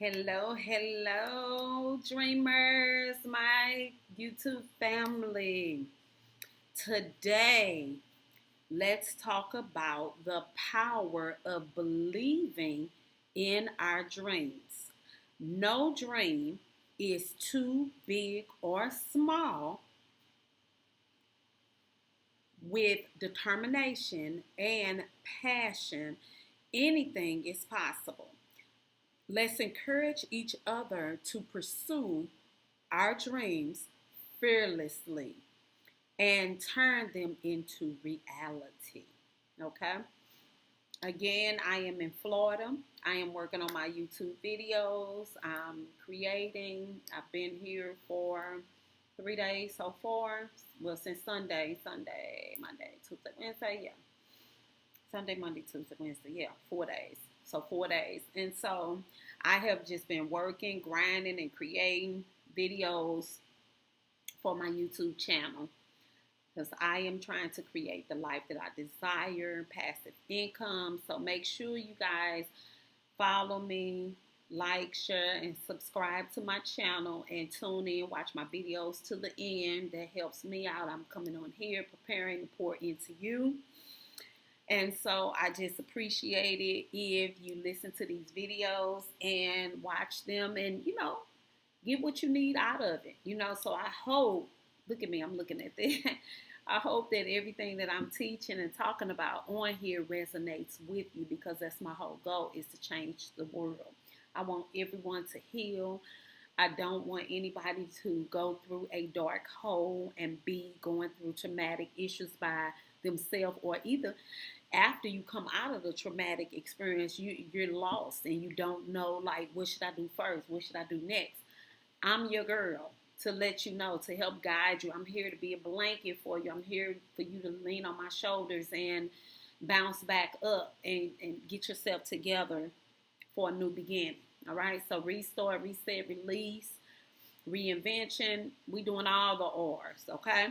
Hello, hello, dreamers, my YouTube family. Today, let's talk about the power of believing in our dreams. No dream is too big or small. With determination and passion, anything is possible. Let's encourage each other to pursue our dreams fearlessly and turn them into reality. Okay? Again, I am in Florida. I am working on my YouTube videos. I'm creating. I've been here for 3 days so far. Well, since Sunday, Monday, Tuesday, Wednesday, yeah. Sunday, Monday, Tuesday, Wednesday, yeah, 4 days. So 4 days. And so I have just been working, grinding, and creating videos for my YouTube channel because I am trying to create the life that I desire, passive income. So make sure you guys follow me, like, share, and subscribe to my channel and tune in, watch my videos to the end. That helps me out. I'm coming on here preparing to pour into you. And so I just appreciate it if you listen to these videos and watch them and, get what you need out of it. So I hope, look at me, I'm looking at that. I hope that everything that I'm teaching and talking about on here resonates with you because that's my whole goal is to change the world. I want everyone to heal. I don't want anybody to go through a dark hole and be going through traumatic issues by themselves, or either after you come out of the traumatic experience, you're lost and you don't know, like, what should I do first? What should I do next? I'm your girl to let you know, to help guide you. I'm here to be a blanket for you. I'm here for you to lean on my shoulders and bounce back up and get yourself together for a new beginning. All right. So restore, reset, release, reinvention. We doing all the R's. Okay.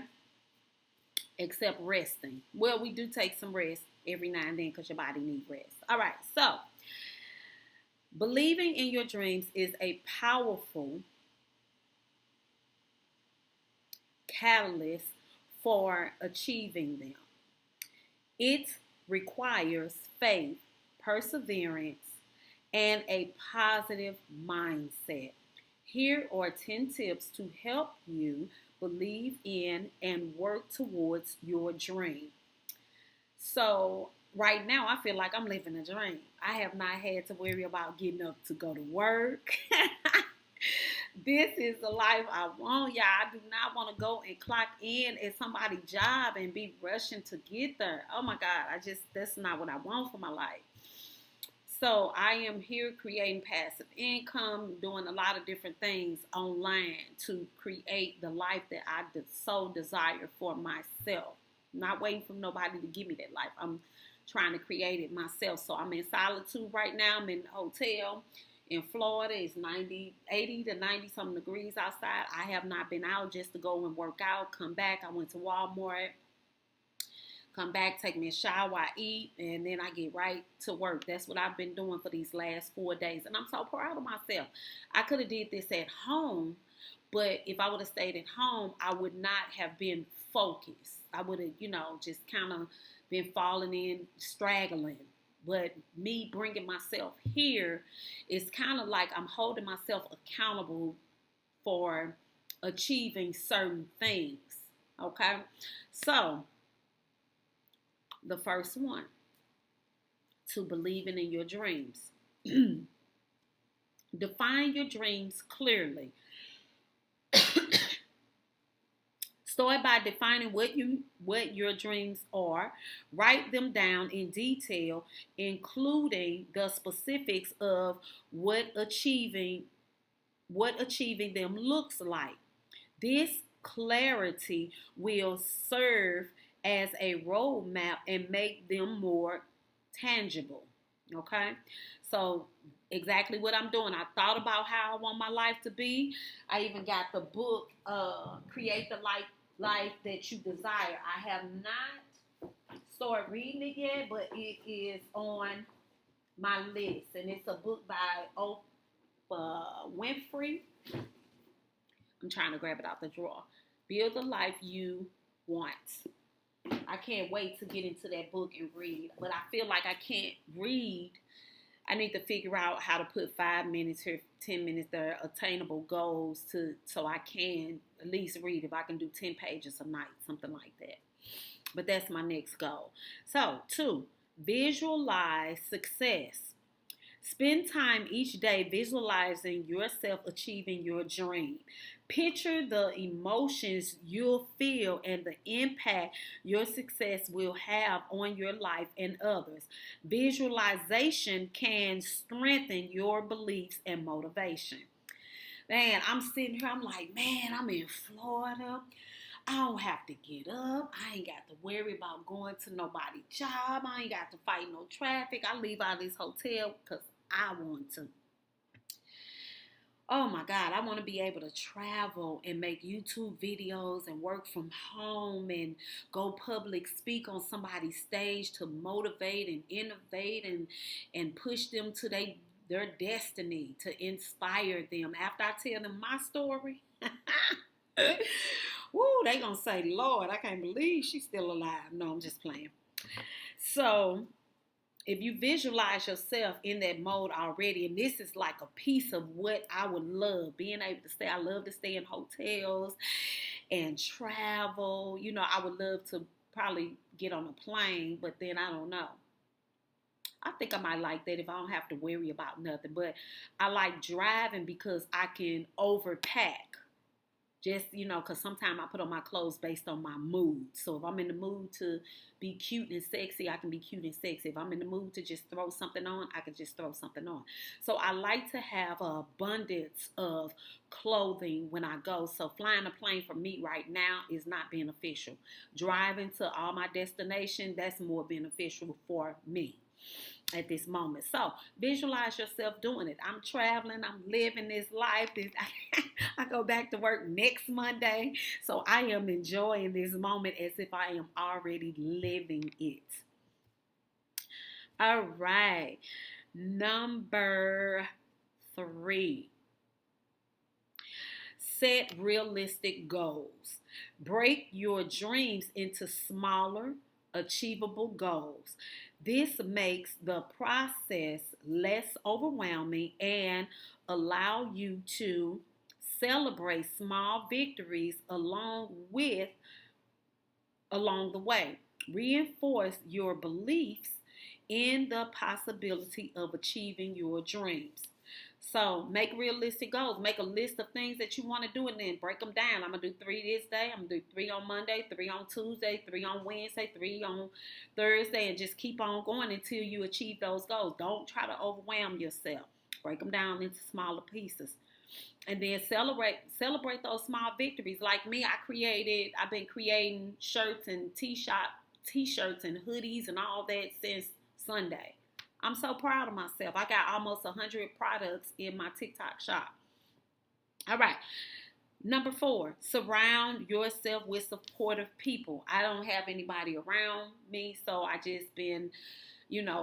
Except resting. Well, we do take some rest every now and then because your body needs rest. All right. So believing in your dreams is a powerful catalyst for achieving them. It requires faith, perseverance, and a positive mindset. Here are 10 tips to help you believe in and work towards your dream. So, right now, I feel like I'm living a dream. I have not had to worry about getting up to go to work. This is the life I want, y'all. I do not want to go and clock in at somebody's job and be rushing to get there. Oh my God, that's not what I want for my life. So I am here creating passive income, doing a lot of different things online to create the life that I so desire for myself. Not waiting for nobody to give me that life. I'm trying to create it myself. So I'm in solitude right now. I'm in a hotel in Florida. It's 80 to 90 something degrees outside. I have not been out just to go and work out, come back. I went to Walmart. Come back, take me a shower, I eat, and then I get right to work. That's what I've been doing for these last 4 days. And I'm so proud of myself. I could have did this at home, but if I would have stayed at home, I would not have been focused. I would have, just kind of been falling in, straggling. But me bringing myself here is kind of like I'm holding myself accountable for achieving certain things. Okay? So, the first one, to believing in your dreams. Define your dreams clearly. Start by defining what your dreams are. Write them down in detail, including the specifics of what achieving them looks like. This clarity will serve as a roadmap and make them more tangible. Okay? So exactly what I'm doing. I thought about how I want my life to be. I even got the book, Create the Life That You Desire. I have not started reading it yet, but it is on my list. And it's a book by Winfrey. I'm trying to grab it out the drawer. Build the life you want. I can't wait to get into that book and read, but I feel like I can't read. I need to figure out how to put 5 minutes here, 10 minutes there, attainable goals so I can at least read. If I can do 10 pages a night, something like that. But that's my next goal. So, 2, visualize success. Spend time each day visualizing yourself achieving your dream. Picture the emotions you'll feel and the impact your success will have on your life and others. Visualization can strengthen your beliefs and motivation. Man, I'm sitting here, I'm like, man, I'm in Florida. I don't have to get up. I ain't got to worry about going to nobody's job. I ain't got to fight no traffic. I leave out of this hotel because I want to. Oh my God, I want to be able to travel and make YouTube videos and work from home and go public speak on somebody's stage to motivate and innovate and push them to their destiny, to inspire them. After I tell them my story, woo, they gonna say, Lord, I can't believe she's still alive. No, I'm just playing. So if you visualize yourself in that mode already, and this is like a piece of what I would love, being able to stay. I love to stay in hotels and travel. You know, I would love to probably get on a plane, but then I don't know. I think I might like that if I don't have to worry about nothing. But I like driving because I can overpack. Just, you know, because sometimes I put on my clothes based on my mood. So if I'm in the mood to be cute and sexy, I can be cute and sexy. If I'm in the mood to just throw something on, I can just throw something on. So I like to have an abundance of clothing when I go. So flying a plane for me right now is not beneficial. Driving to all my destination, that's more beneficial for me at this moment. So visualize yourself doing it. I'm traveling. I'm living this life. I go back to work next Monday. So I am enjoying this moment as if I am already living it. All right. Number 3. Set realistic goals. Break your dreams into smaller, achievable goals. This makes the process less overwhelming and allow you to celebrate small victories along the way. Reinforce your beliefs in the possibility of achieving your dreams. So make realistic goals. Make a list of things that you want to do and then break them down. I'm going to do 3 this day. I'm going to do 3 on Monday, 3 on Tuesday, 3 on Wednesday, 3 on Thursday, and just keep on going until you achieve those goals. Don't try to overwhelm yourself. Break them down into smaller pieces. And then celebrate those small victories. Like me, I've been creating shirts and t-shirts and hoodies and all that since Sunday. I'm so proud of myself. I got almost 100 products in my TikTok shop. All right. Number 4, surround yourself with supportive people. I don't have anybody around me, so I just been,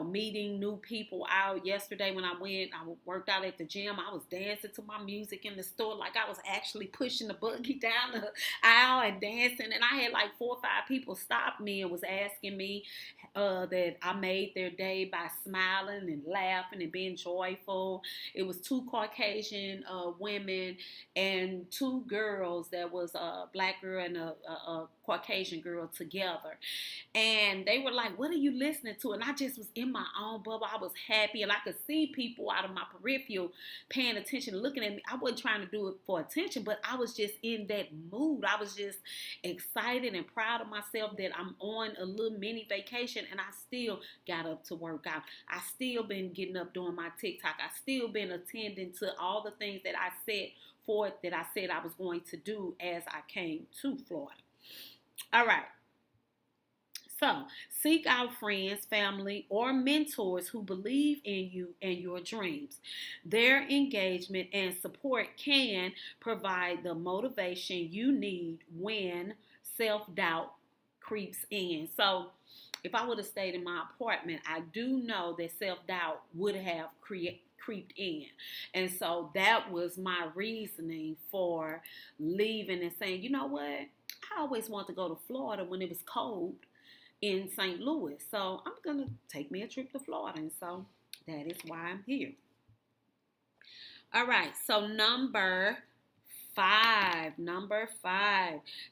meeting new people out. Yesterday when I worked out at the gym, I was dancing to my music in the store like I was actually pushing the buggy down the aisle and dancing. And I had like 4 or 5 people stop me and was asking me that I made their day by smiling and laughing and being joyful. It was 2 Caucasian women and 2 girls. That was a black girl and a Caucasian girl together. And they were like, what are you listening to? And I just was in my own bubble. I was happy, and I could see people out of my peripheral paying attention, looking at me. I wasn't trying to do it for attention, but I was just in that mood. I was just excited and proud of myself that I'm on a little mini vacation, and I still got up to work out. I still been getting up doing my TikTok. I still been attending to all the things that I said I was going to do as I came to Florida. All right. So, seek out friends, family, or mentors who believe in you and your dreams. Their engagement and support can provide the motivation you need when self-doubt creeps in. So, if I would have stayed in my apartment, I do know that self-doubt would have creeped in. And so that was my reasoning for leaving and saying, you know what? I always wanted to go to Florida when it was cold in St. Louis. So I'm going to take me a trip to Florida. And so that is why I'm here. All right. So number five,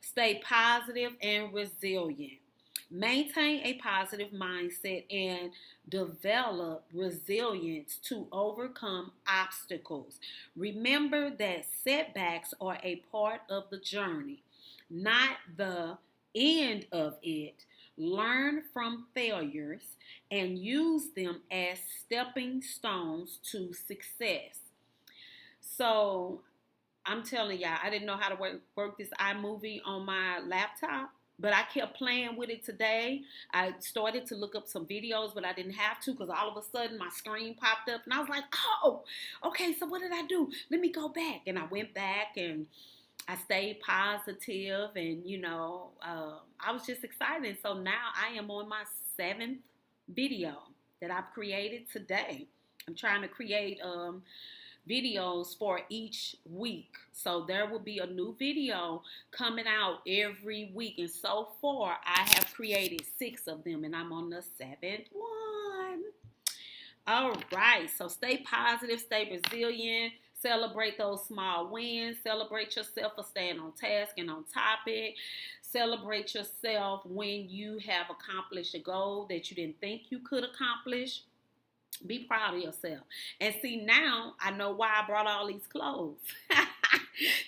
stay positive and resilient. Maintain a positive mindset and develop resilience to overcome obstacles. Remember that setbacks are a part of the journey, not the end of it. Learn from failures and use them as stepping stones to success. So I'm telling y'all, I didn't know how to work this iMovie on my laptop, but I kept playing with it today. I started to look up some videos, but I didn't have to because all of a sudden my screen popped up and I was like, oh, okay, so what did I do? Let me go back. And I went back and I stayed positive and, I was just excited. So now I am on my 7th video that I've created today. I'm trying to create videos for each week. So there will be a new video coming out every week. And so far, I have created 6 of them, and I'm on the 7th one. All right. So stay positive, stay resilient. Celebrate those small wins. Celebrate yourself for staying on task and on topic. Celebrate yourself when you have accomplished a goal that you didn't think you could accomplish. Be proud of yourself. And see, now I know why I brought all these clothes.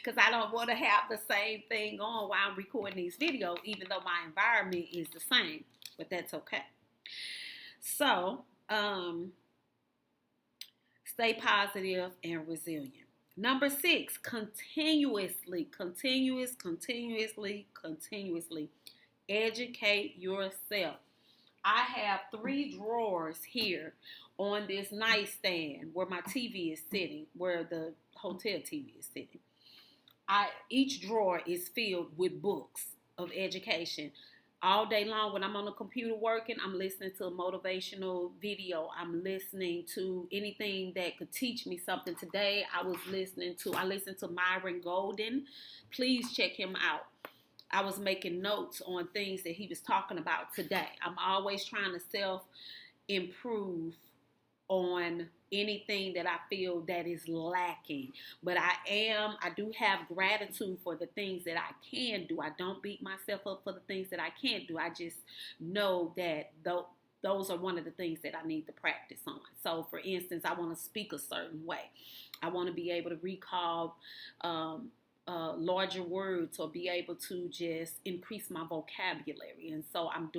Because I don't want to have the same thing on while I'm recording these videos, even though my environment is the same. But that's okay. So, stay positive and resilient. Number 6, continuously educate yourself. I have 3 drawers here on this nightstand where my TV is sitting, where the hotel TV is sitting. Each drawer is filled with books of education. All day long when I'm on the computer working, I'm listening to a motivational video. I'm listening to anything that could teach me something. Today I listened to Myron Golden. Please check him out. I was making notes on things that he was talking about today. I'm always trying to self-improve on anything that I feel that is lacking. But I do have gratitude for the things that I can do. I don't beat myself up for the things that I can't do. I just know that those are one of the things that I need to practice on. So, for instance, I want to speak a certain way. I want to be able to recall larger words or be able to just increase my vocabulary. And so I'm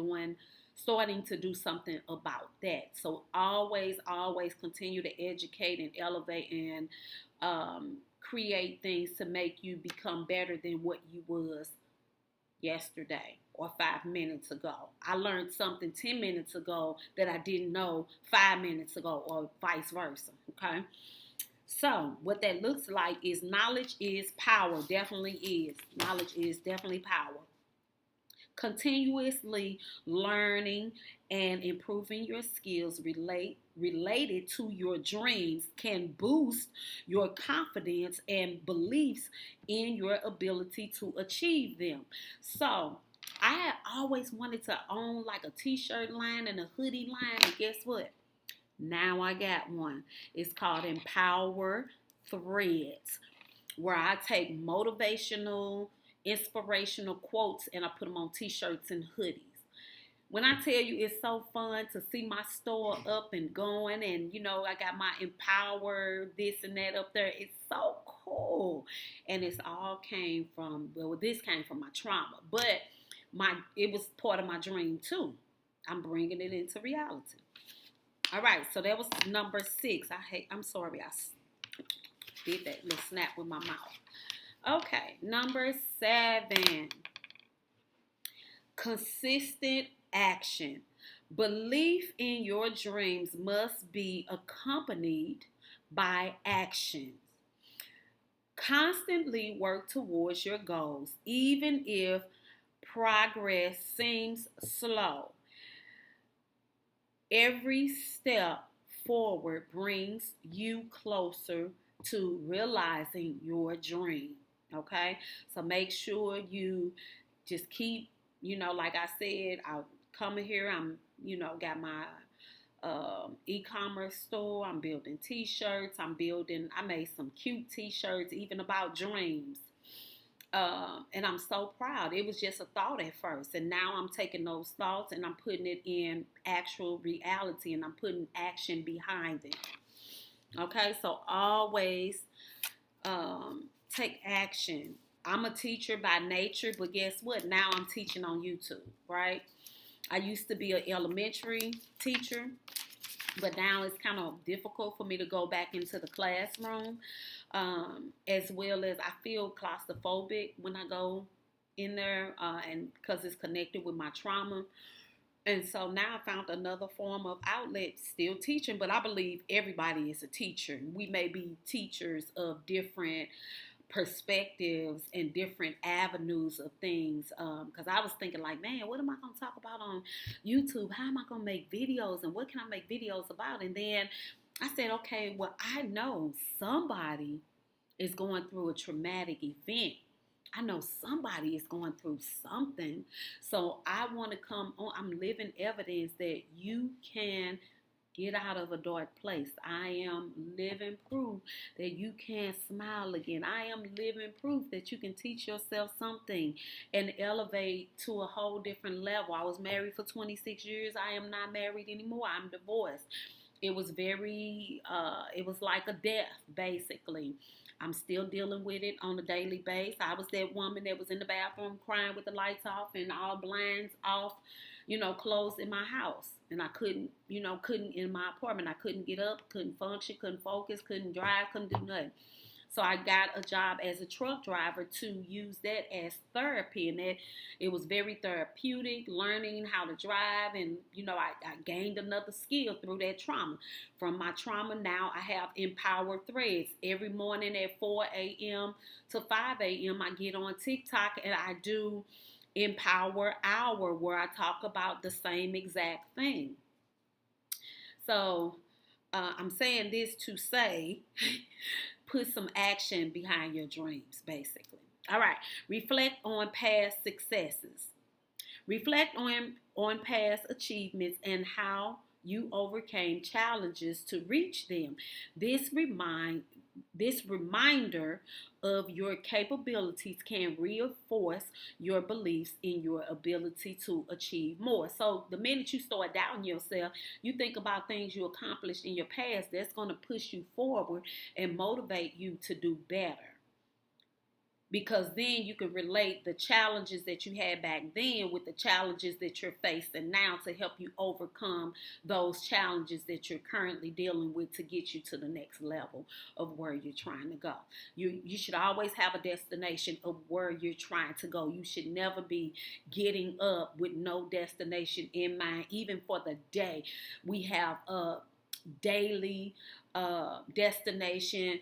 starting to do something about that. So always continue to educate and elevate and create things to make you become better than what you was yesterday or 5 minutes ago. I learned something 10 minutes ago that I didn't know 5 minutes ago, or vice versa. Okay. So what that looks like is knowledge is power. Definitely is. Knowledge is definitely power. Continuously learning and improving your skills related to your dreams can boost your confidence and beliefs in your ability to achieve them. So I had always wanted to own like a t-shirt line and a hoodie line, and guess what? Now I got one. It's called Empower Threads, where I take motivational, inspirational quotes and I put them on t-shirts and hoodies. When I tell you it's so fun to see my store up and going, and I got my Empower this and that up there. It's so cool. And this came from my trauma, but it was part of my dream too. I'm bringing it into reality. All right, so that was number 6. I'm sorry, I did that little snap with my mouth. Okay, number 7. Consistent action. Belief in your dreams must be accompanied by actions. Constantly work towards your goals, even if progress seems slow. Every step forward brings you closer to realizing your dream. Okay, so make sure you just keep, like I said, I'll come here. Got my e-commerce store. I'm building t-shirts. I made some cute t-shirts even about dreams. And I'm so proud. It was just a thought at first, and now I'm taking those thoughts and I'm putting it in actual reality, and I'm putting action behind it. Okay, so always take action. I'm a teacher by nature, but guess what? Now I'm teaching on YouTube, right? I used to be an elementary teacher, but now it's kind of difficult for me to go back into the classroom, as well as I feel claustrophobic when I go in there, and because it's connected with my trauma. And so now I found another form of outlet, still teaching, but I believe everybody is a teacher. We may be teachers of different perspectives and different avenues of things, because I was thinking like, man, what am I going to talk about on YouTube? How am I going to make videos, and what can I make videos about? And then I said, okay, well, I know somebody is going through a traumatic event. I know somebody is going through something. So I want to come on. I'm living evidence that you can get out of a dark place. I am living proof that you can smile again. I am living proof that you can teach yourself something and elevate to a whole different level. I was married for 26 years. I am not married anymore. I'm divorced. It was it was like a death, basically. I'm still dealing with it on a daily basis. I was that woman that was in the bathroom crying with the lights off and all blinds off, closed in my house. And I couldn't in my apartment. I couldn't get up, couldn't function, couldn't focus, couldn't drive, couldn't do nothing. So I got a job as a truck driver to use that as therapy. And it was very therapeutic, learning how to drive. And, I gained another skill through that trauma. From my trauma, now I have empowered threads. Every morning at 4 a.m. to 5 a.m., I get on TikTok and I do Empower Hour, where I talk about the same exact thing. So I'm saying this to say, put some action behind your dreams, basically. All right. Reflect on past successes. Reflect on past achievements and how you overcame challenges to reach them. This reminder of your capabilities can reinforce your beliefs in your ability to achieve more. So the minute you start doubting yourself, you think about things you accomplished in your past, that's going to push you forward and motivate you to do better. Because then you can relate the challenges that you had back then with the challenges that you're facing now to help you overcome those challenges that you're currently dealing with to get you to the next level of where you're trying to go. You should always have a destination of where you're trying to go. You should never be getting up with no destination in mind, even for the day. We have a daily destination,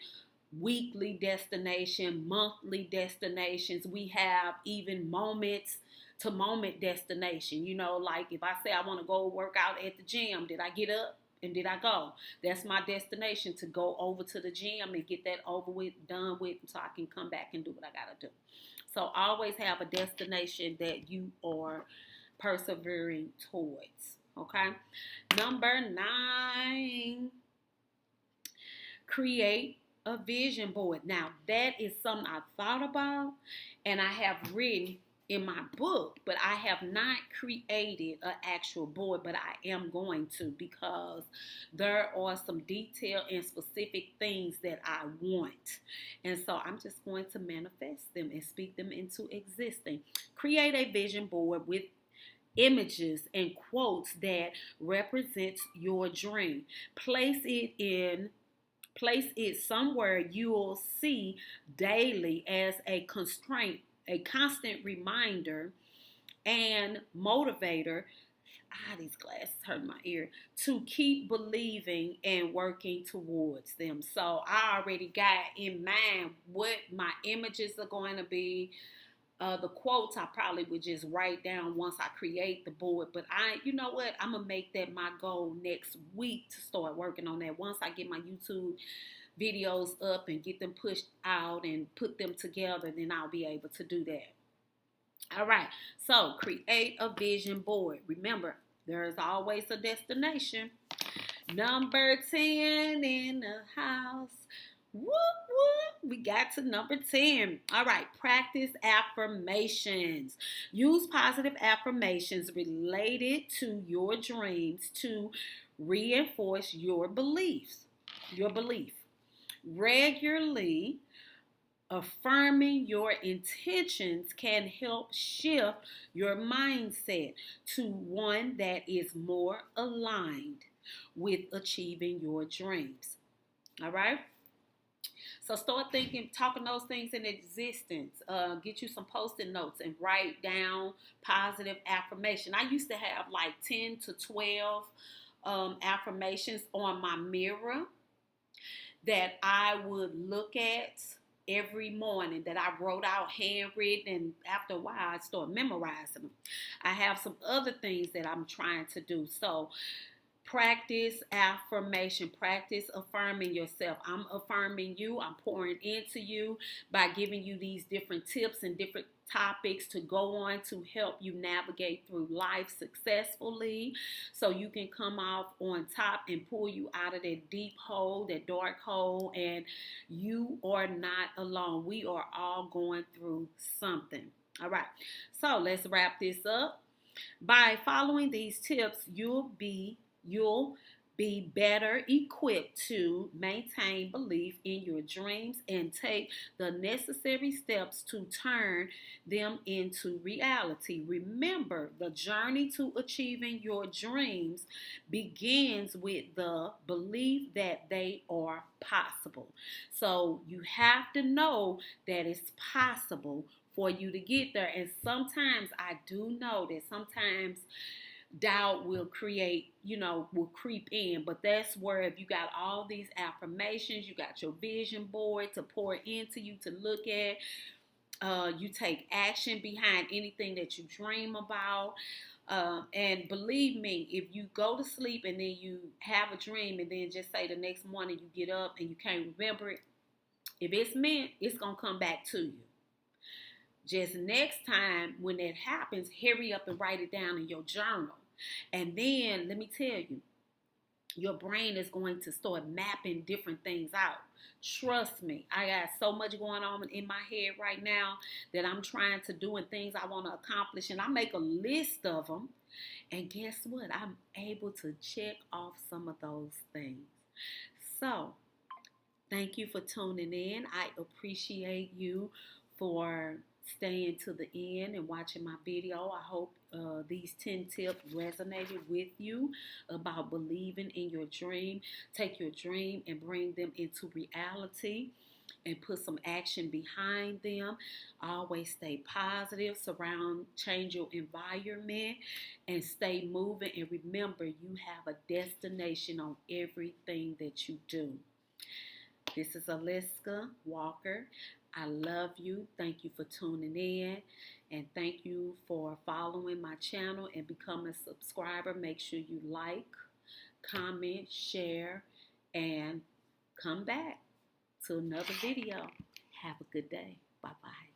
weekly destination, monthly destinations. We have even moments to moment destination. Like if I say I want to go work out at the gym, did I get up and did I go? That's my destination, to go over to the gym and get that over with, done with, so I can come back and do what I got to do. So always have a destination that you are persevering towards. Okay. Number 9, create a vision board. Now, that is something I thought about and I have written in my book, but I have not created an actual board, but I am going to, because there are some detailed and specific things that I want. And so I'm just going to manifest them and speak them into existence. Create a vision board with images and quotes that represents your dream. Place it somewhere you'll see daily as a constraint, a constant reminder and motivator. These glasses hurt my ear. To keep believing and working towards them. So I already got in mind what my images are going to be, The quotes I probably would just write down once I create the board. But you know what? I'm going to make that my goal next week to start working on that. Once I get my YouTube videos up and get them pushed out and put them together, then I'll be able to do that. All right. So create a vision board. Remember, there is always a destination. Number 10 in the house. Whoop, whoop. We got to number 10. All right. Practice affirmations. Use positive affirmations related to your dreams to reinforce your beliefs. Your belief. Regularly affirming your intentions can help shift your mindset to one that is more aligned with achieving your dreams. All right? So start thinking, talking those things in existence. Get you some post-it notes and write down positive affirmation. I used to have like 10 to 12 affirmations on my mirror that I would look at every morning, that I wrote out handwritten, and after a while I started memorizing them. I have some other things that I'm trying to do. So practice affirmation, practice affirming yourself. I'm affirming you. I'm pouring into you by giving you these different tips and different topics to go on to help you navigate through life successfully, so you can come off on top and pull you out of that deep hole, that dark hole. And you are not alone. We are all going through something. All right, so let's wrap this up. By following these tips, you'll be better equipped to maintain belief in your dreams and take the necessary steps to turn them into reality. Remember, the journey to achieving your dreams begins with the belief that they are possible. So you have to know that it's possible for you to get there. And sometimes I do know that sometimes doubt will creep in. But that's where, if you got all these affirmations, you got your vision board to pour into you to look at, you take action behind anything that you dream about. And believe me, if you go to sleep and then you have a dream and then just say the next morning you get up and you can't remember it, if it's meant, it's going to come back to you. Just next time when that happens, hurry up and write it down in your journal. And then let me tell you, your brain is going to start mapping different things out. Trust me, I got so much going on in my head right now that I'm trying to do and things I want to accomplish. And I make a list of them. And guess what? I'm able to check off some of those things. So thank you for tuning in. I appreciate you for staying to the end and watching my video. I hope these 10 tips resonated with you about believing in your dream. Take your dream and bring them into reality and put some action behind them. Always stay positive, change your environment, and stay moving. And remember, you have a destination on everything that you do. This is Aliska Walker. I love you. Thank you for tuning in. And thank you for following my channel and becoming a subscriber. Make sure you like, comment, share, and come back to another video. Have a good day. Bye-bye.